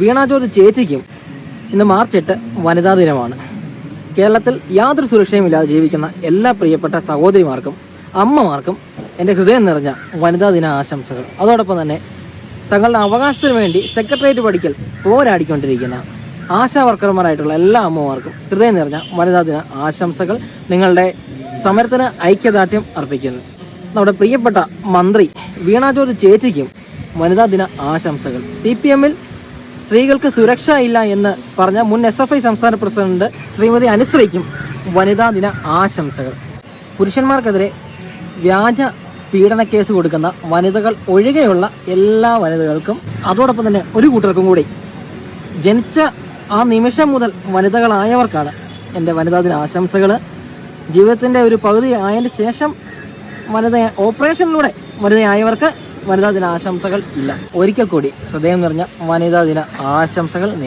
വീണ George ചേച്ചിക്കും ഇന്ന് March 8 വനിതാ ദിനമാണ്. കേരളത്തിൽ യാതൊരു സുരക്ഷയുമില്ലാതെ ജീവിക്കുന്ന എല്ലാ പ്രിയപ്പെട്ട സഹോദരിമാർക്കും അമ്മമാർക്കും എൻ്റെ ഹൃദയം നിറഞ്ഞ വനിതാ ദിന ആശംസകൾ. അതോടൊപ്പം തന്നെ തങ്ങളുടെ അവകാശത്തിന് വേണ്ടി സെക്രട്ടേറിയറ്റ് പഠിക്കൽ പോരാടിക്കൊണ്ടിരിക്കുന്ന ആശാ വർക്കർമാരായിട്ടുള്ള എല്ലാ അമ്മമാർക്കും ഹൃദയം നിറഞ്ഞ വനിതാ ദിന ആശംസകൾ. നിങ്ങളുടെ സമരത്തിന് ഐക്യദാർഢ്യം അർപ്പിക്കുന്നു. നമ്മുടെ പ്രിയപ്പെട്ട മന്ത്രി വീണ ജോർജ് ചേച്ചിക്കും വനിതാ ദിന ആശംസകൾ. CPM-ൽ സ്ത്രീകൾക്ക് സുരക്ഷ ഇല്ല എന്ന് പറഞ്ഞ മുൻ SFI സംസ്ഥാന പ്രസിഡന്റ് ശ്രീമതി അനുശ്രീക്കും വനിതാ ദിന ആശംസകൾ. പുരുഷന്മാർക്കെതിരെ വ്യാജ പീഡന കേസ് കൊടുക്കുന്ന വനിതകൾ ഒഴികെയുള്ള എല്ലാ വനിതകൾക്കും അതോടൊപ്പം തന്നെ ഒരു കൂട്ടർക്കും കൂടി ജനിച്ച ആ നിമിഷം മുതൽ വനിതകളായവർക്കാണ് എൻ്റെ വനിതാ ദിന ആശംസകൾ. ജീവിതത്തിൻ്റെ ഒരു പകുതി ആയതിന് ശേഷം ഓപ്പറേഷനിലൂടെ വനിതയായവർക്ക് വനിതാ ദിന ആശംസകൾ ഇല്ല. ഒരിക്കൽ കൂടി ഹൃദയം നിറഞ്ഞ വനിതാ ദിന ആശംസകൾ നേരുന്നു.